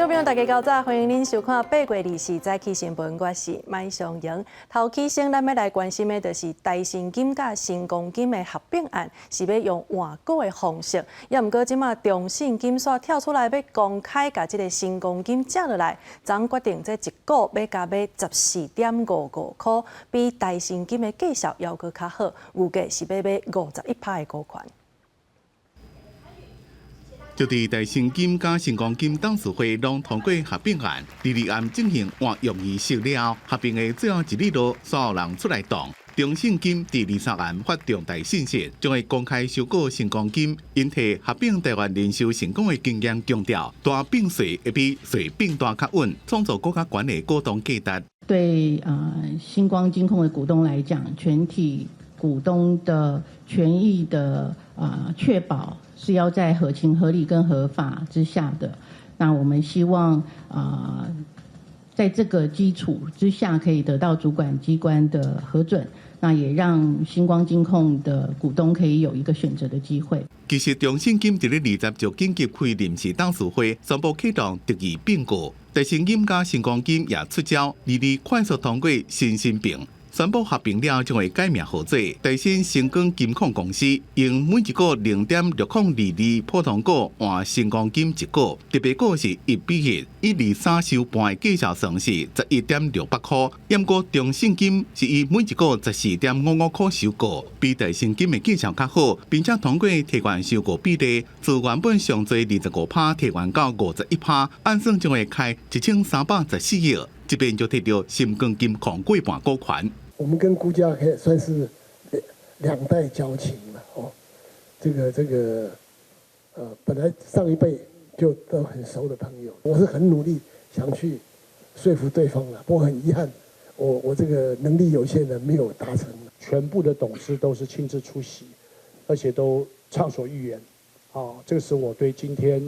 众朋友，大家早早，欢迎您收看8月24早起新闻，我是麦尚莹。头起先，咱要来关心的就是台新金甲新光金的合并案，是要用换股的方式。也毋过，即马中信金线跳出来要公开甲即个新光金接落来，昨决定这一股要加买14.55块，比台新金的绩效要阁较好，预计是要买51%的股权。就伫台新金甲新光金董事会拢通过合并案，第二案进行换用仪式了，合并的最后一日落，所有人出来动。中信金第23案发重大信息，将会公开收购新光金，因替合并台湾人寿成功的经验强调，大并税会比税并大较稳，创造更加悬的股东价值。对新光金控的股东来讲，全体股东的权益的确保是要在合情合理跟合法之下的。那我们希望在这个基础之下，可以得到主管机关的核准，那也让新光金控的股东可以有一个选择的机会。其实中信金伫咧20就紧急开临时董事会，宣布启动第二并购。台新金甲新光金也出招，22快速通过新申并。宣布合并了，将会改名号做台新新光金控公司，用每一股0.6022普通股换新光金一股，特别股是1:1，以23收盘的绩效算是11.68块。不过中信金是以每一股14.55块收购，比台新金的绩效较好，并且通过提悬收购比例，自原本上最25%提悬到51%，按算将会开1314亿，这边就摕到新光金控过半股权。我们跟辜家可以算是两代交情了哦，本来上一辈就都很熟的朋友，我是很努力想去说服对方了，不过很遗憾，我这个能力有限的没有达成。全部的董事都是亲自出席，而且都畅所欲言，这个是我对今天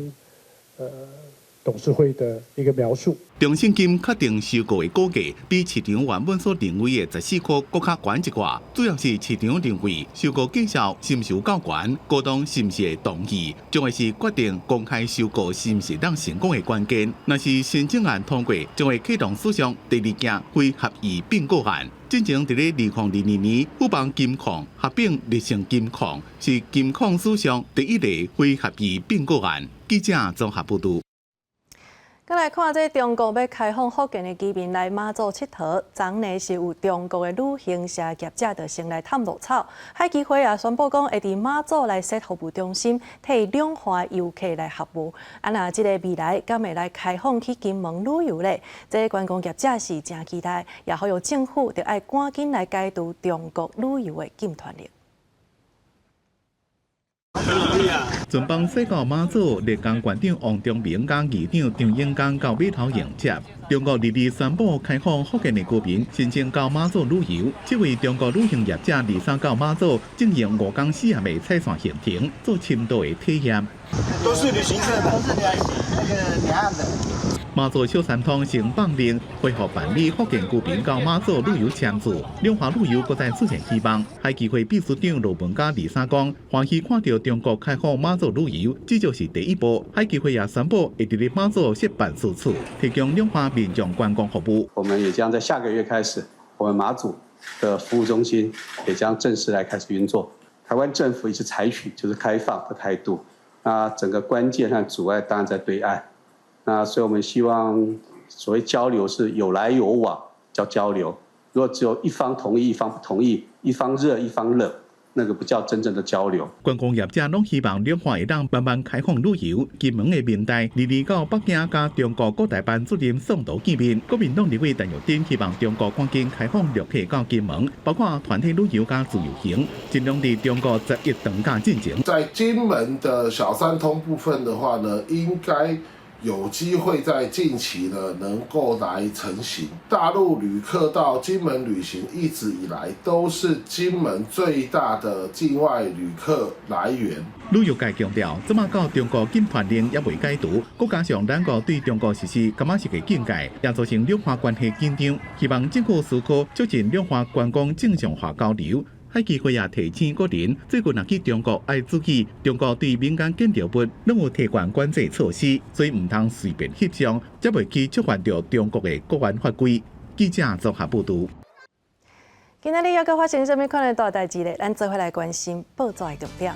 董事会的一个描述。中信金确定收购的股价比市场原本所认为的14块更较悬一寡，主要是市场认为收购绩效是毋是有够悬，股东是毋是会同意，将会是决定公开收购是毋是当成功的关键。若是申请案通过，将会启动史上第2件非合意并购案。进前伫咧2022年，富邦金控合并日盛金控，是金控史上第一例非合意并购案。记者综合报道。再来看这中国要开放福建的居民来马祖佚佗，昨呢是有中国的旅行社业者就先来探路草，海基会也宣布讲会伫马祖来设服务中心，替两岸游客来服务。那这个未来敢会来开放去金门旅游咧？这观光业者是真期待，也好有政府就爱赶紧来解除中国旅游的禁团令。全邦驶到马祖，立江县长王忠明甲议长张永刚到码头迎接。中国22宣布开放福建的居民申请到马祖旅游。这位中国旅行业者23到马祖进行5天4夜的踩线行程，做深度的体验。都是旅行社的，都是两岸的。马祖小三通承办令恢复办理福建居民到马祖旅游签注，两岸旅游搁再出现希望。海基会秘书长罗文嘉23讲，欢喜看到中国开放马祖旅游，这就是第一步。海基会也宣布会伫咧马祖设办事处，提供两岸民众观光服务。我们也将在下个月开始，我们马祖的服务中心也将正式来开始运作。台湾政府一直采取就是开放的态度，那整个关键和阻碍当然在对岸。那所以我们希望所谓交流是有来有往，叫交流。如果只有一方同意，一方不同意，一方热一方冷，那个不叫真正的交流。观光业者拢希望两岸会当慢慢开放旅游。金门的明代22到北京甲中国各大班主任送图见面，国民党立委陈玉珍希望中国赶紧开放陆客到金门，包括团体旅游加自由行，尽量伫中国11长假进行。在金门的小三通部分的话呢，应该有机会在近期呢能够来成型。大陆旅客到金门旅行一直以来都是金门最大的境外旅客来源。旅游界强调，即马到中国禁团令也未解除，再加上咱国对中国实施感觉是个境界，也造成两岸关系紧张。希望政府思考促进两岸观光正常化交流。海基会也提醒国人，最近若去中国爱注意，中国对民间建筑物拢有提悬管制措施，所以唔通随便翕相，才袂去触犯到中国的国安法规。记者综合报道。今仔日还阁发生什么款的大代志呢？咱做伙来关心报纸的重点。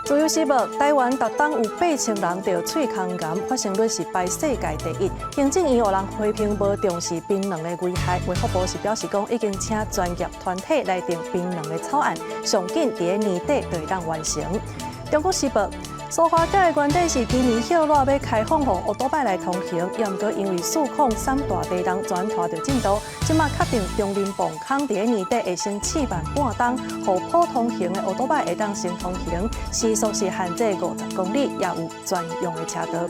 自由时报：台湾逐档有8000人得喙空癌，发生率是排世界第一。行政院有人批评无重视槟榔的危害，卫福部是表示讲已经请专业团体来定槟榔的草案，上紧伫年底就会当完成。中国时报：苏花改的原底是今年歇热要开放互乌多摆来通行，也毋过因为数控3大地动全拖着进度，即马确定中林磅空伫年底会升7万半吨，互普通型的乌多摆会当先通行，时速是限制50公里，也有专用的车道。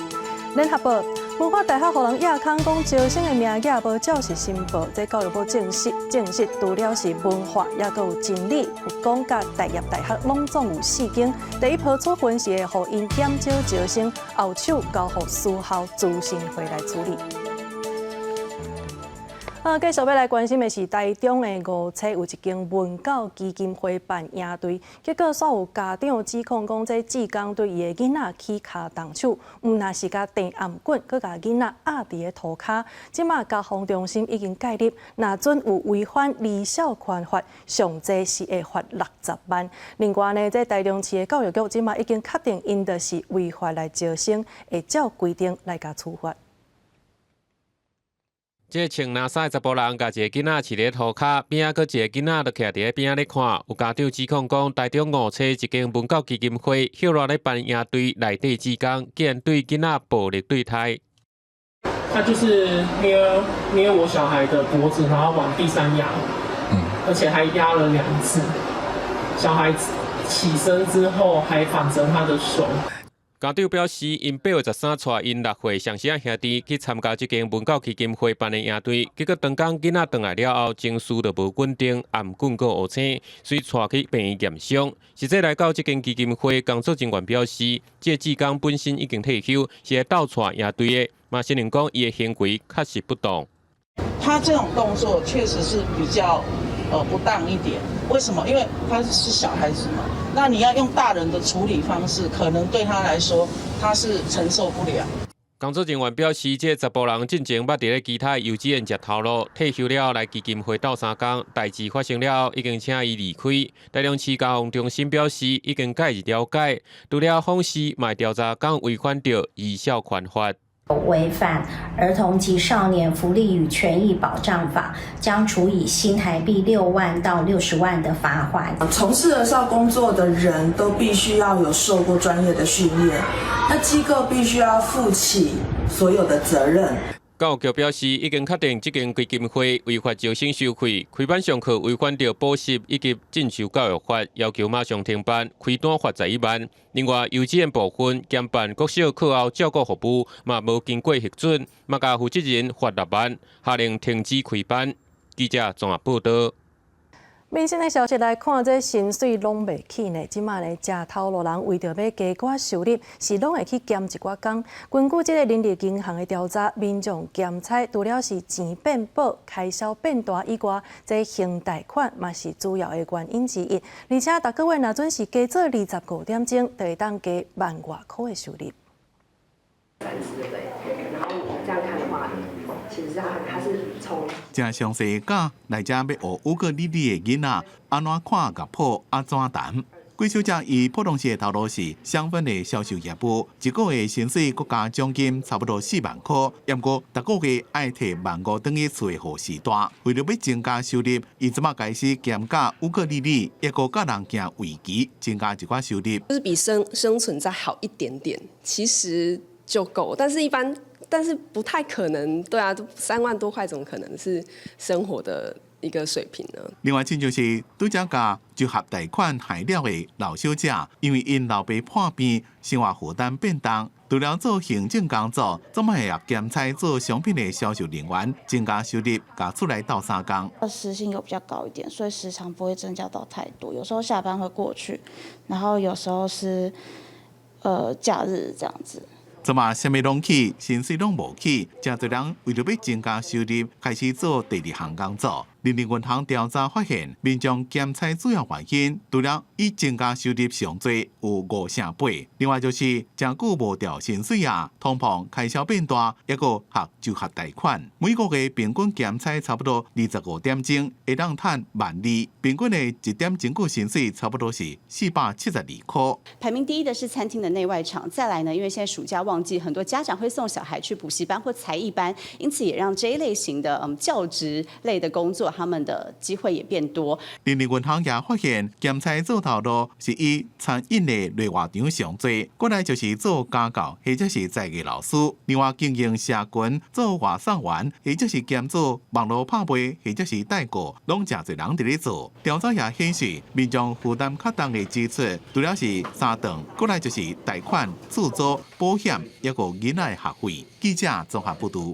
联合报：文化大学互人亚康讲招生的名额无照实申报，这教育部证实，除了是文化，也阁有真理、复工甲大业大学拢总有4间。第一波处分是会互因减少招生，后手交互私校资审会来处理。继续要来关心的是台中的5车有一间文教基金会办营队，结果煞有家长指控讲，这志工对伊的囡仔起骹动手，毋但是甲电暗棍，佮甲囡仔压伫个涂骹。即马交防中心已经介入，若准有违反离校权法，上济是会罚60万。另外呢，这台中市的教育局即马已经确定因就是违法来招生，会照规定来甲处罚。这穿蓝衫的查甫人，甲一个囡仔饲咧涂骹，边仔佫一个囡仔就徛伫咧边仔咧看。有家长指控讲，台中5车一间文教基金会歇热咧办营队内底志工，竟然对囡仔暴力对待。他就是捏我小孩的脖子，然后往地上压，而且还压了2次。小孩起身之后还反着他的手。家长表示，因8月13带因6岁上小兄弟去参加这间文教基金会办的营队，结果当天囡仔回来了后，情绪就无稳定，暗棍个乌青，遂带去病院验伤。实际来到这间基金会工作人员表示，这志工本身已经退休，是来倒带营队的，嘛承认讲伊的行为确实不当。他这种动作确实是比较不当一点。为什么？因为他是小孩子嘛，那你要用大人的处理方式，可能对他来说他是承受不了。工作人员表示，这查甫人进前捌伫咧其他幼稚园食头路，退休了来基金会斗3工，代志发生了后，已经请伊离开。台中市交防中心表示，已经介入了解，除了访视，嘛调查讲违反着儿少权法。违反儿童及少年福利与权益保障法，将处以新台币6万到60万的罚款。从事儿少工作的人都必须要有受过专业的训练，那机构必须要负起所有的责任。教育局表示，已经确定这间基金会违法招生收费，开办上课违反着补习以及进修教育法，要求马上停办，开单罚11万。另外，幼稚园部分兼办国小课后照顾服务，嘛无经过核准，嘛甲负责人罚6万，下令停止开办。记者综合报道。民生的消息来看，这薪水拢袂起呢。即马呢，食头路人为着要加寡收入，是拢会去兼一寡工。根据这个人力银行的调查，民众兼差除了是钱变薄、开销变大以外，这还贷款嘛是主要的原因之一。而且，逐个月若准是加做25点钟，就会当加1万外块的收入。对不对？然后这样看的话，其实它是从正详细教来遮要学乌克丽丽的囡仔安怎看乐谱，安怎弹。贵小姐以普通市的头路是香氛的销售业务，一个月薪水国家奖金差不多4万块，不过逐个月爱摕15000等于厝的hộ士单。为了要增加收入，伊即马开始兼教乌克丽丽，也个教人行围棋，增加一寡收入。就是比生存再好一点点，其实就够，但是不太可能，对啊，都3万多块，怎么可能是生活的一个水平呢？另外，就是拄则甲就合贷款害了的老小姐，因为因老爸破病，生活负担变重，除了做行政工作，总嘛也兼差做商品的销售人员，增加收入，甲出来斗3工。时薪有比较高一点，所以时长不会增加到太多。有时候下班会过去，然后有时候是假日这样子。怎么什么拢起，薪水拢无起，真侪人为了要增加收入，开始做第2项工作。人力银行调查发现，民众减菜主要原因，除了以增加收入上多有5.8%，另外就是真久无调薪水啊，通膨开销变大，一个就学贷款，每个月平均减菜差不多25点钟，会当赚12000，平均的1点整个薪水差不多是472块。排名第一的是餐厅的内外场，再来呢，因为现在暑假旺季，很多家长会送小孩去补习班或才艺班，因此也让这一类型的教职类的工作，他们的机会也变多。人力银行也发现，咸菜做头路是以餐饮的内外场上多，过来就是做家教或者是在业老师，另外经营社群做外送员，或者是兼做网络拍卖或者是代购，拢真侪人伫咧做。调查也显示，民众负担较重的支出，除了是三顿，过来就是贷款、住租、保险，抑个囡仔的学费。记者综合报道。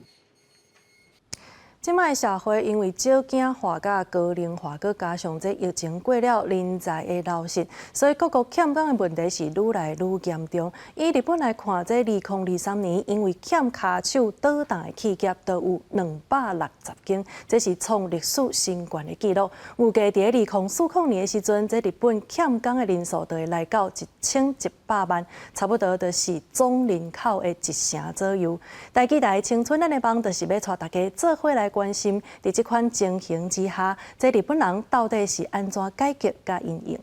即摆社会因为少子化甲高龄化，佮加上这疫情过了人才的流失，所以各国欠工的问题是愈来愈严重。以日本来看，这2023年因为欠卡手倒档的企业都有260间，这是创历史新高的纪录。预计伫2040年的时阵，这日本欠工的人数就会来到1100万，差不多就是总人口的1成左右。台期待青春咱的帮，就是要带大家做伙来关心，在这款情形之下，这日本人到底是安怎解决甲应用？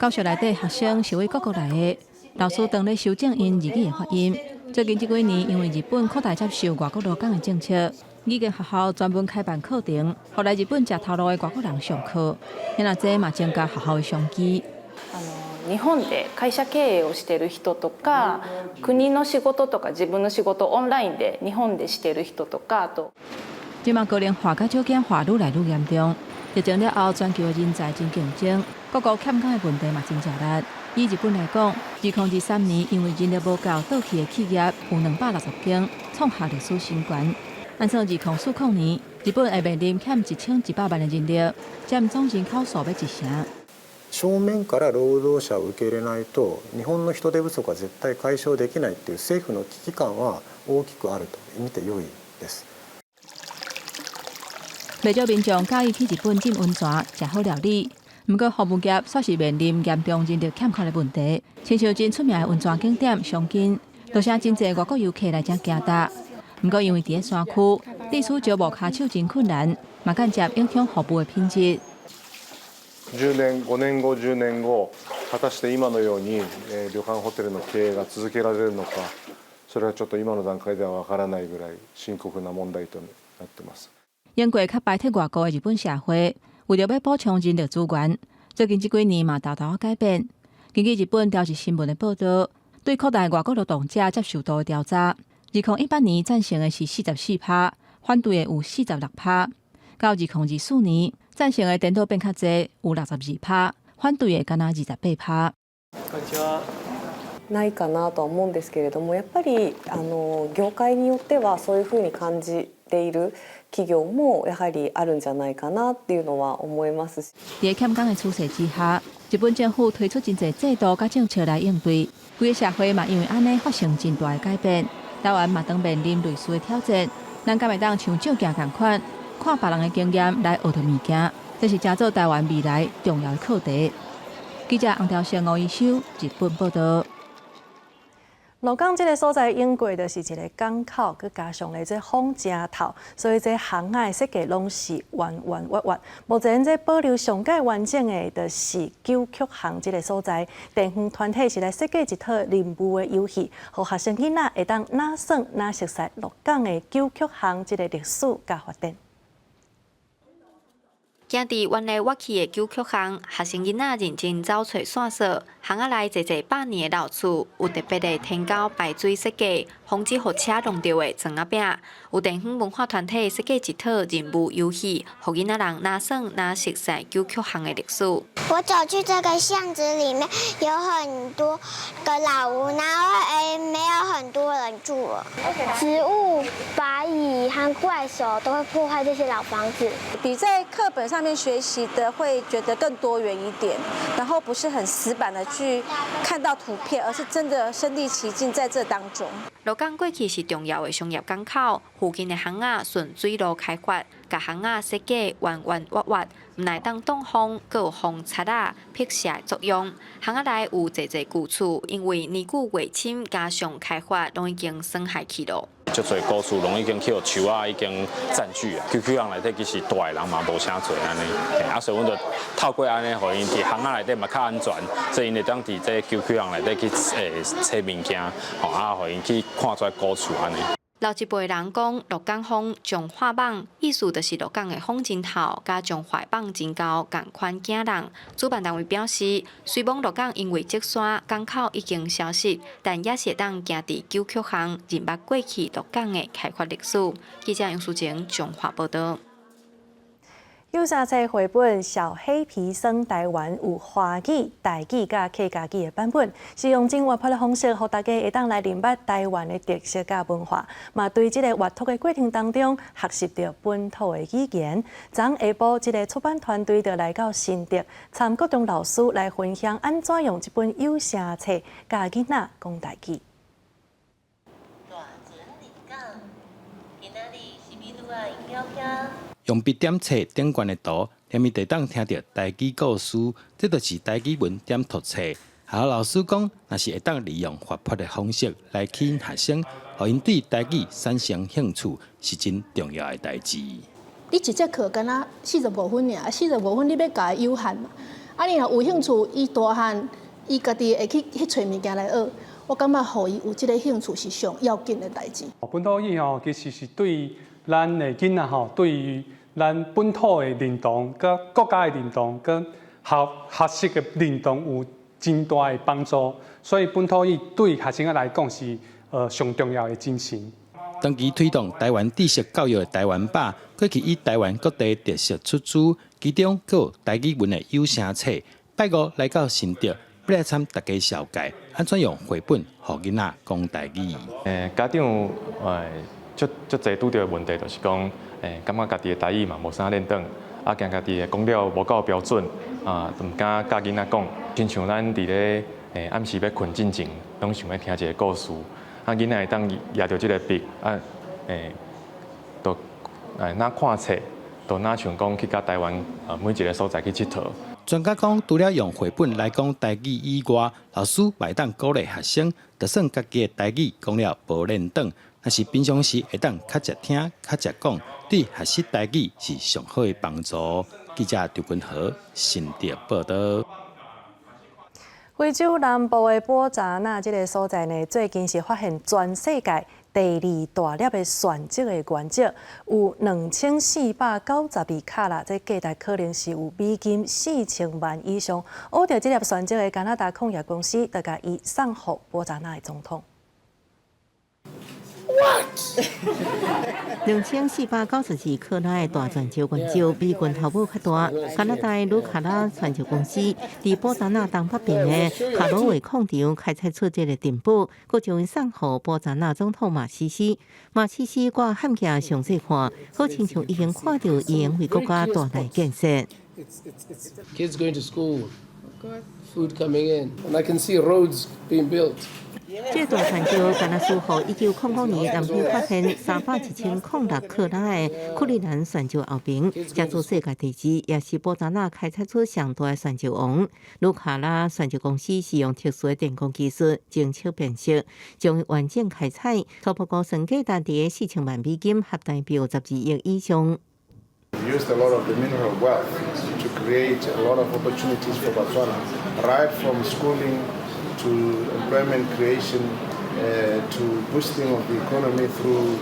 教室内底学生是为各国来的，老师当咧修正因日语的发音。最近这几年，因为日本扩大接受外国劳工的政策，语言学校专门开办课程，互来日本食头路的外国人上课。现在这嘛增加学校的商机。日本で会社経営をしている人とか、国の仕事とか自分の仕事オンラインで日本でしている人とかと。即马高龄化甲少子化愈来愈严重，疫情了后，全球的人才真竞争，各国欠工的问题嘛真吃力。以日本来讲，2023年因为人力无够倒去的企业有260间，创下历史新高。按算2040年，日本会面临欠1100万的人力，占总人口数要1成。正面から労働者を受け入れないと日本の人手不足は絶対解消できないという政府の危機感は大きくあると見て良いです。不少民众介意去日本浸温泉、食好料理，不过服务业却是面临严重人力欠缺的问题。亲像真出名的温泉景点松金，就请真侪外国游客来这行搭。不过因为伫山区，地处招募卡手真困難，嘛間接影響服務的品質。10年、5年後、10年後、果たして今のように、旅館ホテルの経営が続けられるのか、それはちょっと今の段階ではわからないぐらい深刻な問題となってます。英國較排斥外國的日本社會，為了要補充人力資源，最近這幾年嘛大大改變。根據日本朝日新聞的報道，對擴大外國勞動者接受度的調查，2018年贊成的是44%，反對的有46%，到2024年。贊成嘅顛倒變較濟，有62%，反對嘅敢若28%。こんにちは。ないかなと思うんですけれども、やっぱり業界によってはそういうふうに感じている企業もやはりあるんじゃないかなっていうのは思いますし。在欠工嘅趨勢之下，日本政府推出真濟制度甲政策來應對，規個社會嘛因為安尼發生真大嘅改變。台灣嘛當面臨類似嘅挑戰，咱敢會當像照鏡共款？看別人的經驗來學到物件，這是正做台灣未來重要的課題。記者洪條成、吳一修，日本報道。鹿港這個所在，英國就是一個港口，佮加上咧這風正透，所以這航海設計攏是彎彎彎彎。目前這保留上界完整的，就是九曲巷這個所在。地方團體是來設計一套任務的遊戲，讓學生囡仔會當哪耍哪熟悉鹿港的九曲巷這個歷史甲發展。行佇原來挖起的九曲巷，學生囡仔認真找找線索，巷仔內坐坐百年的老厝，有特別的天高排水設計，防止火車弄到的磚仔餅。有地方文化團體設計一套任務遊戲，讓囡仔人哪耍哪熟悉九曲巷的歷史。我走去這個巷子裡面，有很多個老屋，然後沒有很多人住了。植物、蚂蚁和怪手都会破坏这些老房子。比在课本上面学习的会觉得更多元一点，然后不是很死板的去看到图片，而是真的身临其境在这当中。鹿港过去是重要的商业港口，附近的巷仔顺水路开发，甲巷仔设计弯弯弯弯，唔来当挡风，佮有风擦啊、辟邪作用。巷仔内有侪侪旧厝，因为年久月深，加上开发，拢已经损害去了。足侪古厝拢已经去互树仔已经占据啊。QQ 巷内底其实大个人嘛无啥侪安尼，所以阮就透过安尼，互因伫巷仔内底嘛较安全，所以因会当伫这 QQ 巷内底去找物件，互因去看出来古厝安尼。老一辈人讲，鹿港风彰化蠓，意思就是鹿港的风真透，甲彰化蠓真高，共款惊人。主办单位表示，虽讲鹿港因为积沙港口已经消失，但也是当行伫旧曲巷，认捌过去鹿港的开发历史。记者杨淑晴彰化报道。有三册绘本《小黑皮生台湾》有华语、台语甲客家语的版本，是用真活泼的方式，让大家会当来认捌台湾的特色甲文化，嘛对这个阅读的过程当中学习到本土的语言。昨下晡，这个出版团队就来到新竹，参各种老师来分享安怎用这本有声册教囡仔讲台语。用笔点册顶悬的图，下面就当听到台语故事，这就是台语文点读册。还有老师讲，若是会当利用活泼的方式来吸引学生，互因对台语产生兴趣，是真重要的代志。你一节课敢若45分尔，45分你要教有限嘛？你若有兴趣，伊大汉伊家己会去找物件来学。我感觉，互伊有这个兴趣是上要紧的代志。本土语其实是对咱的囡仔对于咱本土的认同、甲国家的认同、跟学习的认同有真大的帮助，所以本土语对学生来讲是上重要的精神。长期推动台湾知识教育的台湾吧，过去以台湾各地特色出资，其中佫有台语文的有声册。拜五来到新竹，要来参大家小解，安怎用绘本互囡仔讲台语。家长足侪拄到的问题，就是讲，感觉家己的台语嘛无啥练转，惊家己的讲了无够标准，就毋敢教囡仔讲。亲像咱伫咧暗时要困之前，拢想要听一个故事，囡仔会当抓着即个笔，就哪看册，就哪像讲去到台湾每一个所在去佚佗。专家讲，除了用绘本来讲台语以外，老师也当鼓励学生，就算家己的台语讲了无练转。若是平常时会当较常听、较常讲，对学习台语是上好的帮助。记者刘君豪新竹报道。非洲南部的波扎那这个所在呢，最近是发现全世界第2大粒的船只的原石，有2492卡啦，这价值可能是有美金4000万以上。挖到这粒船只的加拿大矿业公司，就甲伊送予波扎那的总统。2492克拉的大泉州原石，比拳头母较大。加拿大卢卡拉泉州公司伫波扎那东北边的卡罗维矿场开采出这个珍宝，佮将伊送予波扎那总统马西西。马西西我喊起详细看，好亲像已经看到伊会为国家带来建设。Kids going to school, food coming in, and I can see roads being built. 这大泉州甘纳苏河1900年南非发现31006克拉的库里兰泉州后边，这座世界地质也是波扎那开采出上大的泉州王。卢卡拉泉州公司是用特殊的电工技术精巧辨识，将完整开采，初步估算价值伫4000万美金，合代表12亿以上。We used a lot of the mineral wealth to create a lot of opportunities for Botswana, right from schooling to employment creation to boosting of the economy through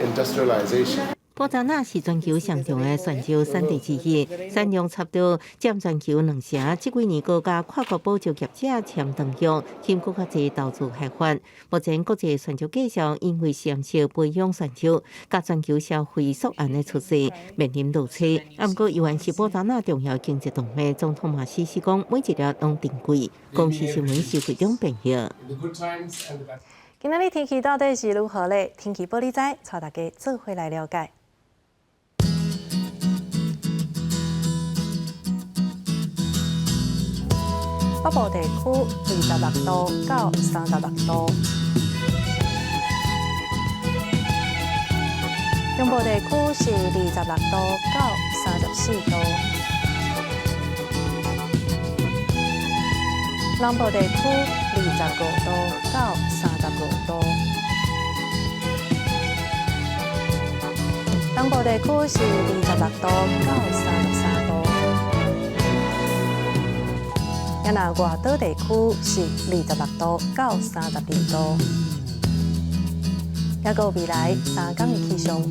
industrialization. 波扎那是全球上重的泉州产地之一，产量差不多占全球2成。这几年国家跨国保育业者签长约，吸更较侪投资开发。目前国际泉州继续因为sản xuất培养泉州，甲全球消费索案的出势面临倒退。不过，依然是波扎那重要经济动脉。总统马西西讲，每一粒拢珍贵。公司新闻是非常便宜。今今仔日天气到底是如何呢？天气玻璃仔带大家做回来了解。北部地区26度到36度，中部地区是26度到34度，南部地区25度到35度，东部地区是26度到33度。也那外岛地区是26度到32度，也有未来3天的气象。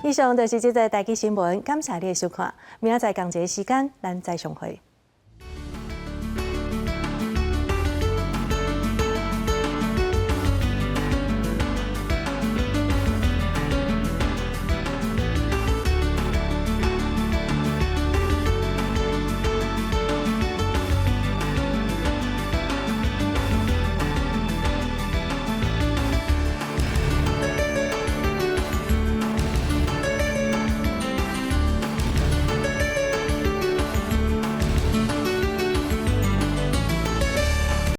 以上就是这则台记新闻，感谢你的收看。明仔载同一个时间，咱再相会。